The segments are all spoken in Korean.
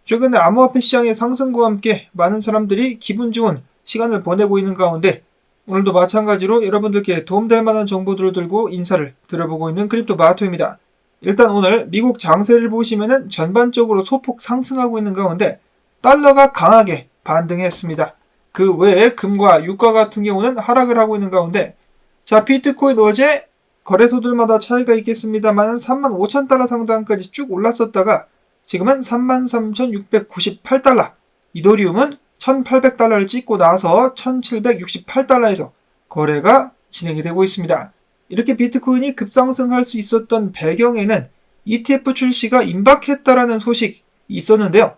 최근에 암호화폐 시장의 상승과 함께 많은 사람들이 기분 좋은 시간을 보내고 있는 가운데 오늘도 마찬가지로 여러분들께 도움될 만한 정보들을 들고 인사를 드려보고 있는 크립토 마토입니다. 일단 오늘 미국 장세를 보시면은 전반적으로 소폭 상승하고 있는 가운데 달러가 강하게 반등했습니다. 그 외에 금과 유가 같은 경우는 하락을 하고 있는 가운데 자, 비트코인 어제 거래소들마다 차이가 있겠습니다만 35,000달러 상단까지 쭉 올랐었다가 지금은 33,698달러, 이더리움은 1,800달러를 찍고 나서 1,768달러에서 거래가 진행이 되고 있습니다. 이렇게 비트코인이 급상승할 수 있었던 배경에는 ETF 출시가 임박했다라는 소식이 있었는데요.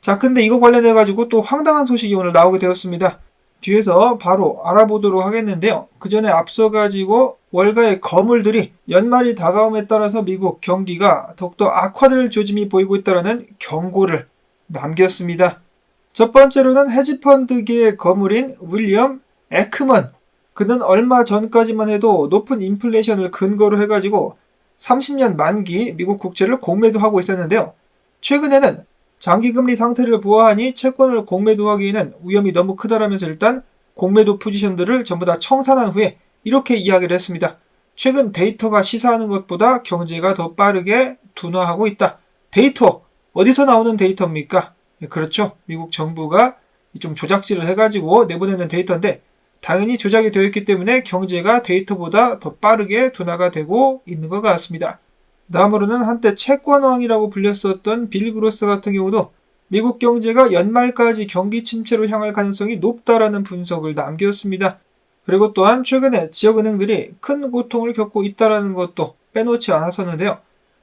자, 근데 이거 관련해가지고 또 황당한 소식이 오늘 나오게 되었습니다. 뒤에서 바로 알아보도록 하겠는데요. 그 전에 앞서가지고 월가의 거물들이 연말이 다가옴에 따라서 미국 경기가 더욱더 악화될 조짐이 보이고 있다는 경고를 남겼습니다. 첫 번째로는 헤지펀드계의 거물인 윌리엄 에크먼. 그는 얼마 전까지만 해도 높은 인플레이션을 근거로 해가지고 30년 만기 미국 국채를 공매도하고 있었는데요. 최근에는 장기금리 상태를 보아하니 채권을 공매도하기에는 위험이 너무 크다라면서 일단 공매도 포지션들을 전부 다 청산한 후에 이렇게 이야기를 했습니다. 최근 데이터가 시사하는 것보다 경제가 더 빠르게 둔화하고 있다. 데이터, 어디서 나오는 데이터입니까? 그렇죠. 미국 정부가 좀 조작질을 해가지고 내보내는 데이터인데 당연히 조작이 되어 있기 때문에 경제가 데이터보다 더 빠르게 둔화가 되고 있는 것 같습니다. 다음으로는 한때 채권왕이라고 불렸었던 빌 그로스 같은 경우도 미국 경제가 연말까지 경기 침체로 향할 가능성이 높다라는 분석을 남겼습니다. 그리고 또한 최근에 지역은행들이 큰 고통을 겪고 있다는 것도 빼놓지 않았었는데요.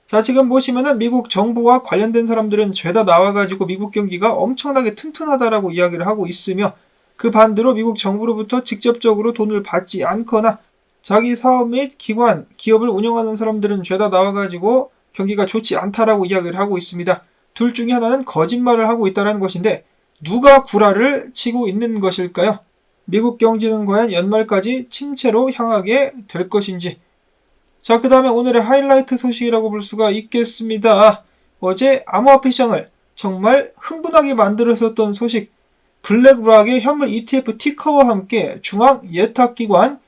자, 지금 보시면은 미국 정부와 관련된 사람들은 죄다 나와가지고 미국 경기가 엄청나게 튼튼하다라고 이야기를 하고 있으며 그 반대로 미국 정부로부터 직접적으로 돈을 받지 않거나 자기 사업 및 기관, 기업을 운영하는 사람들은 죄다 나와가지고 경기가 좋지 않다라고 이야기를 하고 있습니다. 둘 중에 하나는 거짓말을 하고 있다는 것인데 누가 구라를 치고 있는 것일까요? 미국 경제는 과연 연말까지 침체로 향하게 될 것인지. 자, 그 다음에 오늘의 하이라이트 소식이라고 볼 수가 있겠습니다. 어제 암호화폐 시장을 정말 흥분하게 만들었었던 소식. 블랙락의 현물 ETF 티커와 함께 중앙 예탁기관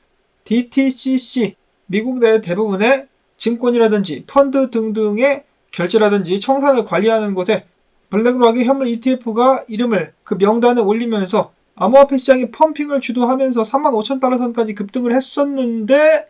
DTCC, 미국 내 대부분의 증권이라든지 펀드 등등의 결제라든지 청산을 관리하는 곳에 블랙락의 현물 ETF가 이름을 그 명단에 올리면서 암호화폐 시장이 펌핑을 주도하면서 35,000달러 선까지 급등을 했었는데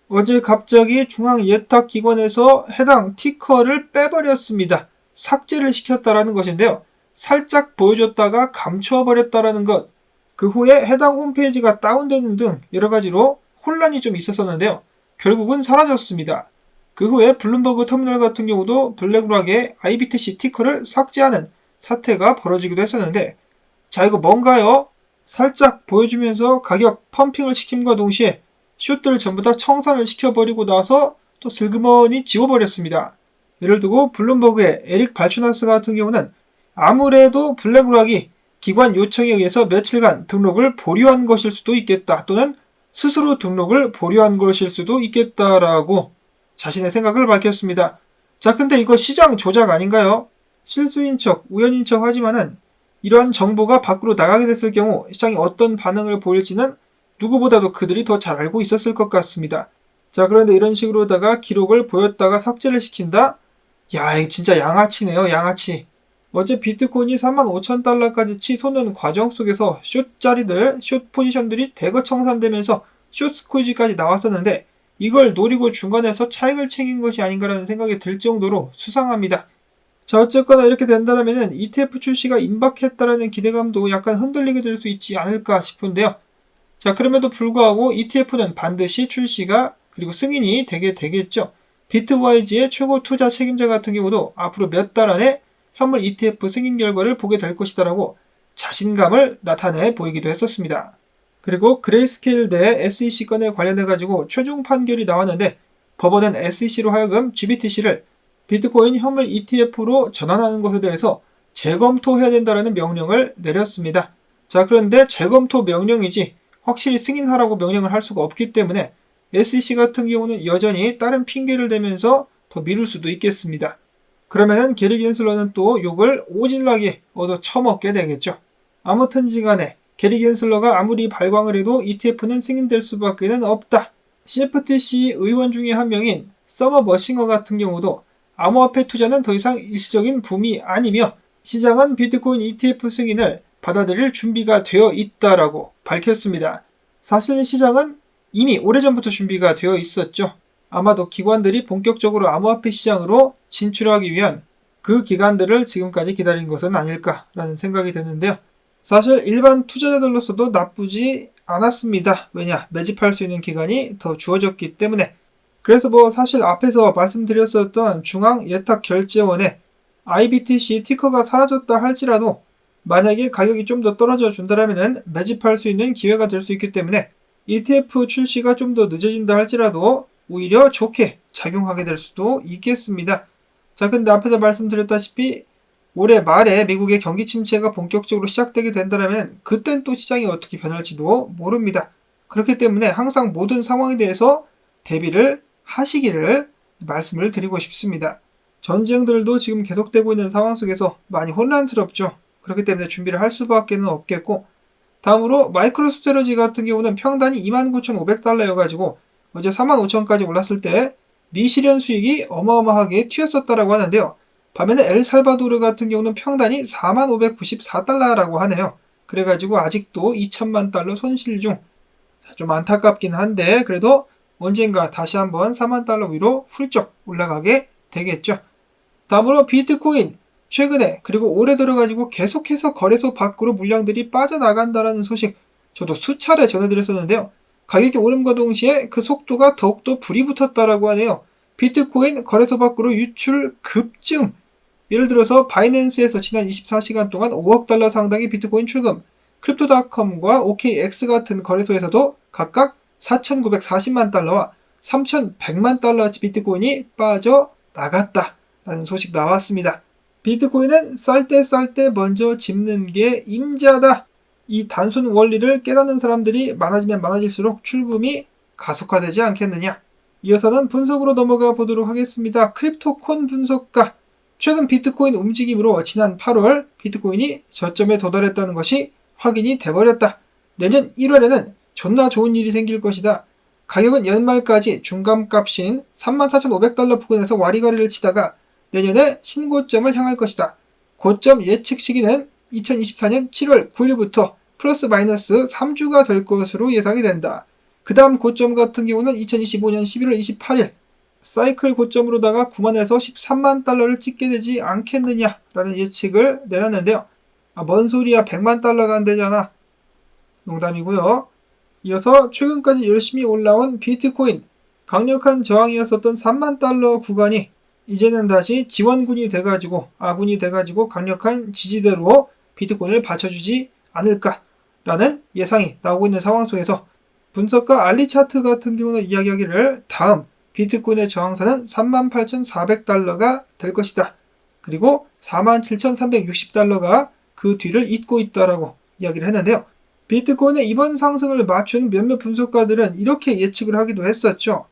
어제 갑자기 중앙 예탁기관에서 해당 티커를 빼버렸습니다. 삭제를 시켰다라는 것인데요. 살짝 보여줬다가 감춰버렸다라는 것. 그 후에 해당 홈페이지가 다운되는 등 여러가지로 혼란이 좀 있었었는데요. 결국은 사라졌습니다. 그 후에 블룸버그 터미널 같은 경우도 블랙락의 IBTC 티커를 삭제하는 사태가 벌어지기도 했었는데 자, 이거 뭔가요? 살짝 보여주면서 가격 펌핑을 시킴과 동시에 숏들을 전부 다 청산을 시켜버리고 나서 또 슬그머니 지워버렸습니다. 예를 두고 블룸버그의 에릭 발추나스 같은 경우는 아무래도 블랙락이 기관 요청에 의해서 며칠간 등록을 보류한 것일 수도 있겠다 또는 스스로 등록을 보류한 것일 수도 있겠다라고 자신의 생각을 밝혔습니다. 자, 근데 이거 시장 조작 아닌가요? 실수인 척, 우연인 척 하지만은 이러한 정보가 밖으로 나가게 됐을 경우 시장이 어떤 반응을 보일지는 누구보다도 그들이 더 잘 알고 있었을 것 같습니다. 자, 그런데 이런 식으로다가 기록을 보였다가 삭제를 시킨다? 야, 이거 진짜 양아치네요, 양아치. 어제 비트코인이 35,000달러까지 치솟는 과정 속에서 숏자리들, 숏 포지션들이 대거 청산되면서 숏 스퀴즈까지 나왔었는데 이걸 노리고 중간에서 차익을 챙긴 것이 아닌가라는 생각이 들 정도로 수상합니다. 자, 어쨌거나 이렇게 된다면 ETF 출시가 임박했다라는 기대감도 약간 흔들리게 될 수 있지 않을까 싶은데요. 자, 그럼에도 불구하고 ETF는 반드시 출시가 그리고 승인이 되게 되겠죠. 비트와이즈의 최고 투자 책임자 같은 경우도 앞으로 몇 달 안에 현물 ETF 승인 결과를 보게 될 것이다라고 자신감을 나타내 보이기도 했었습니다. 그리고 그레이스케일 대 SEC 건에 관련해가지고 최종 판결이 나왔는데 법원은 SEC로 하여금 GBTC를 비트코인 현물 ETF로 전환하는 것에 대해서 재검토해야 된다는 명령을 내렸습니다. 자, 그런데 재검토 명령이지 확실히 승인하라고 명령을 할 수가 없기 때문에 SEC 같은 경우는 여전히 다른 핑계를 대면서 더 미룰 수도 있겠습니다. 그러면은 게리 겐슬러는 또 욕을 오질나게 얻어 처먹게 되겠죠. 아무튼지간에 게리 겐슬러가 아무리 발광을 해도 ETF는 승인될 수밖에는 없다. CFTC 의원 중에 한 명인 서머 머싱어 같은 경우도 암호화폐 투자는 더 이상 일시적인 붐이 아니며 시장은 비트코인 ETF 승인을 받아들일 준비가 되어 있다라고 밝혔습니다. 사실 시장은 이미 오래전부터 준비가 되어 있었죠. 아마도 기관들이 본격적으로 암호화폐 시장으로 진출하기 위한 그 기간들을 지금까지 기다린 것은 아닐까라는 생각이 드는데요. 사실 일반 투자자들로서도 나쁘지 않았습니다. 왜냐? 매집할 수 있는 기간이 더 주어졌기 때문에. 그래서 사실 앞에서 말씀드렸었던 중앙예탁결제원의 IBTC 티커가 사라졌다 할지라도 만약에 가격이 좀 더 떨어져 준다면 매집할 수 있는 기회가 될 수 있기 때문에 ETF 출시가 좀 더 늦어진다 할지라도 오히려 좋게 작용하게 될 수도 있겠습니다. 자, 근데 앞에서 말씀드렸다시피 올해 말에 미국의 경기 침체가 본격적으로 시작되게 된다면 그땐 또 시장이 어떻게 변할지도 모릅니다. 그렇기 때문에 항상 모든 상황에 대해서 대비를 하시기를 말씀을 드리고 싶습니다. 전쟁들도 지금 계속되고 있는 상황 속에서 많이 혼란스럽죠. 그렇기 때문에 준비를 할 수밖에 없겠고, 다음으로 마이크로스트레지 같은 경우는 평단이 29,500달러여가지고 어제 45,000까지 올랐을 때 미실현 수익이 어마어마하게 튀었었다라고 하는데요. 반면에 엘살바도르 같은 경우는 평단이 45,594달러라고 하네요. 그래가지고 아직도 2천만 달러 손실 중. 좀 안타깝긴 한데 그래도 언젠가 다시 한번 4만 달러 위로 훌쩍 올라가게 되겠죠. 다음으로 비트코인 최근에 그리고 올해 들어가지고 계속해서 거래소 밖으로 물량들이 빠져나간다라는 소식 저도 수차례 전해드렸었는데요. 가격이 오름과 동시에 그 속도가 더욱더 불이 붙었다라고 하네요. 비트코인 거래소 밖으로 유출 급증. 예를 들어서 바이낸스에서 지난 24시간 동안 5억 달러 상당의 비트코인 출금, 크립토닷컴과 OKX 같은 거래소에서도 각각 4,940만 달러와 3,100만 달러어치 비트코인이 빠져나갔다라는 소식 나왔습니다. 비트코인은 쌀 때 먼저 짚는 게 임자다. 이 단순 원리를 깨닫는 사람들이 많아지면 많아질수록 출금이 가속화되지 않겠느냐. 이어서는 분석으로 넘어가 보도록 하겠습니다. 크립토콘 분석가. 최근 비트코인 움직임으로 지난 8월 비트코인이 저점에 도달했다는 것이 확인이 돼버렸다. 내년 1월에는 존나 좋은 일이 생길 것이다. 가격은 연말까지 중간값인 34,500달러 부근에서 와리가리를 치다가 내년에 신고점을 향할 것이다. 고점 예측 시기는 2024년 7월 9일부터 플러스 마이너스 3주가 될 것으로 예상이 된다. 그 다음 고점 같은 경우는 2025년 11월 28일 사이클 고점으로다가 9만에서 13만 달러를 찍게 되지 않겠느냐라는 예측을 내놨는데요. 뭔 소리야, 100만 달러가 안 되잖아. 농담이고요. 이어서 최근까지 열심히 올라온 비트코인, 강력한 저항이었었던 3만 달러 구간이 이제는 다시 지원군이 돼가지고 아군이 돼가지고 강력한 지지대로 비트코인을 받쳐주지 않을까라는 예상이 나오고 있는 상황 속에서 분석가 알리차트 같은 경우는 이야기하기를 다음 비트코인의 저항선은 38,400달러가 될 것이다. 그리고 47,360달러가 그 뒤를 잇고 있다라고 이야기를 했는데요. 비트코인의 이번 상승을 맞춘 몇몇 분석가들은 이렇게 예측을 하기도 했었죠.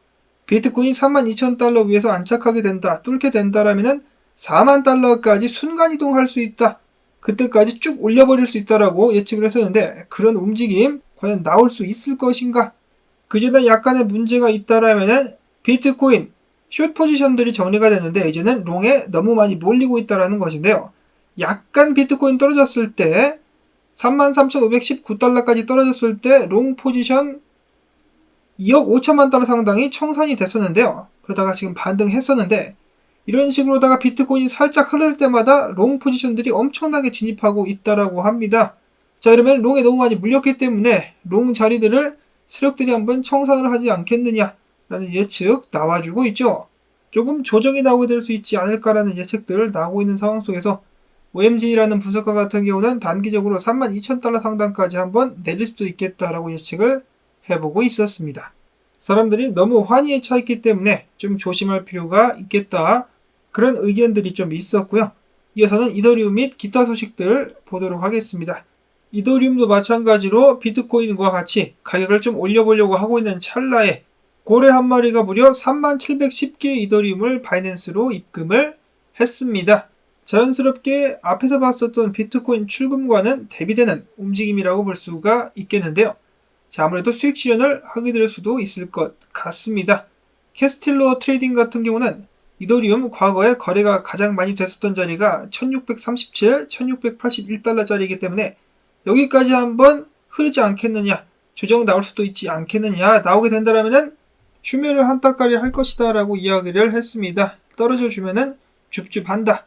비트코인이 32,000달러 위에서 안착하게 된다, 뚫게 된다라면 4만 달러까지 순간이동할 수 있다. 그때까지 쭉 올려버릴 수 있다라고 예측을 했었는데 그런 움직임 과연 나올 수 있을 것인가? 그전에 약간의 문제가 있다라면 비트코인 숏 포지션들이 정리가 됐는데 이제는 롱에 너무 많이 몰리고 있다라는 것인데요. 약간 비트코인 떨어졌을 때 33,519달러까지 떨어졌을 때 롱 포지션 2억 5천만 달러 상당히 청산이 됐었는데요. 그러다가 지금 반등했었는데 이런 식으로다가 비트코인이 살짝 흐를 때마다 롱 포지션들이 엄청나게 진입하고 있다라고 합니다. 자, 그러면 롱에 너무 많이 물렸기 때문에 롱 자리들을 세력들이 한번 청산을 하지 않겠느냐라는 예측 나와주고 있죠. 조금 조정이 나오게 될 수 있지 않을까라는 예측들 나오고 있는 상황 속에서 OMG라는 분석가 같은 경우는 단기적으로 32,000달러 상단까지 한번 내릴 수도 있겠다라고 예측을 해보고 있었습니다. 사람들이 너무 환희에 차 있기 때문에 좀 조심할 필요가 있겠다. 그런 의견들이 좀 있었고요. 이어서는 이더리움 및 기타 소식들 보도록 하겠습니다. 이더리움도 마찬가지로 비트코인과 같이 가격을 좀 올려보려고 하고 있는 찰나에 고래 한 마리가 무려 3710개의 이더리움을 바이낸스로 입금을 했습니다. 자연스럽게 앞에서 봤었던 비트코인 출금과는 대비되는 움직임이라고 볼 수가 있겠는데요. 자, 아무래도 수익 실현을 하게 될 수도 있을 것 같습니다. 캐스틸러 트레이딩 같은 경우는 이더리움 과거에 거래가 가장 많이 됐었던 자리가 1637, 1681달러짜리이기 때문에 여기까지 한번 흐르지 않겠느냐, 조정 나올 수도 있지 않겠느냐, 나오게 된다라면은 추멸을 한따까리 할 것이다 라고 이야기를 했습니다. 떨어져 주면은 줍줍한다.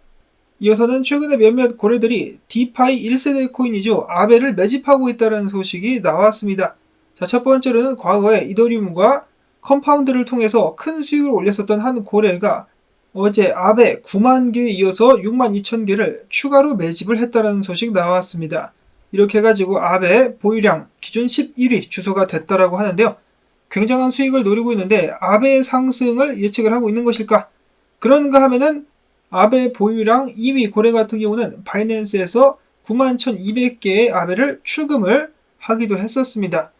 이어서는 최근에 몇몇 고래들이 디파이 1세대 코인이죠. 아베를 매집하고 있다는 소식이 나왔습니다. 자, 첫 번째로는 과거에 이더리움과 컴파운드를 통해서 큰 수익을 올렸었던 한 고래가 어제 아베 9만 개에 이어서 6만 2천 개를 추가로 매집을 했다는 소식 나왔습니다. 이렇게 해가지고 아베 보유량 기존 11위 주소가 됐다라고 하는데요. 굉장한 수익을 노리고 있는데 아베의 상승을 예측을 하고 있는 것일까? 그런가 하면은 아베 보유량 2위 고래 같은 경우는 바이낸스에서 91,200개의 아베를 출금을 하기도 했었습니다.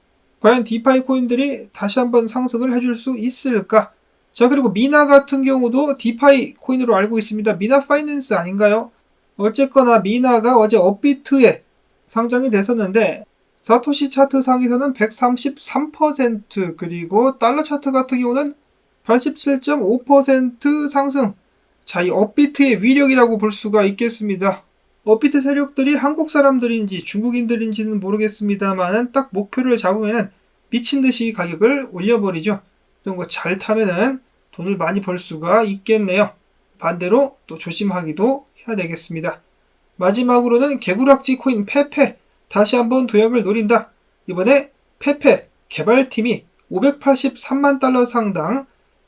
과연 디파이 코인들이 다시 한번 상승을 해줄 수 있을까? 자, 그리고 미나 같은 경우도 디파이 코인으로 알고 있습니다. 미나 파이낸스 아닌가요? 어쨌거나 미나가 어제 업비트에 상장이 됐었는데 사토시 차트 상에서는 133% 그리고 달러 차트 같은 경우는 87.5% 상승. 자, 이 업비트의 위력이라고 볼 수가 있겠습니다. 업비트 세력들이 한국 사람들인지 중국인들인지는 모르겠습니다만 딱 목표를 잡으면 미친듯이 가격을 올려버리죠. 이런 거 잘 타면은 돈을 많이 벌 수가 있겠네요. 반대로 또 조심하기도 해야 되겠습니다. 마지막으로는 개구락지 코인 페페 다시 한번 도약을 노린다. 이번에 페페 개발팀이 583만 달러 상당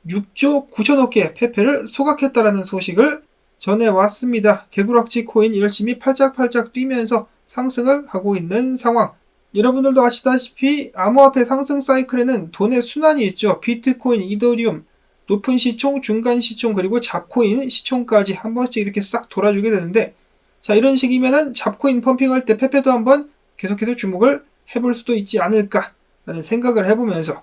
6조 9천억 개의 페페를 소각했다라는 소식을 전해왔습니다. 개구락지 코인 열심히 팔짝팔짝 뛰면서 상승을 하고 있는 상황. 여러분들도 아시다시피 암호화폐 상승 사이클에는 돈의 순환이 있죠. 비트코인, 이더리움, 높은 시총, 중간 시총, 그리고 잡코인 시총까지 한 번씩 이렇게 싹 돌아주게 되는데, 자, 이런 식이면은 잡코인 펌핑할 때 페페도 한번 계속해서 주목을 해볼 수도 있지 않을까라는 생각을 해보면서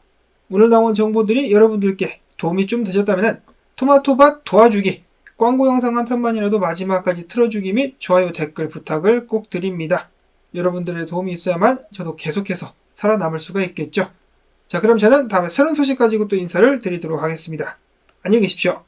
오늘 나온 정보들이 여러분들께 도움이 좀 되셨다면 토마토밭 도와주기 광고 영상 한 편만이라도 마지막까지 틀어주기 및 좋아요 댓글 부탁을 꼭 드립니다. 여러분들의 도움이 있어야만 저도 계속해서 살아남을 수가 있겠죠. 자, 그럼 저는 다음에 새로운 소식 가지고 또 인사를 드리도록 하겠습니다. 안녕히 계십시오.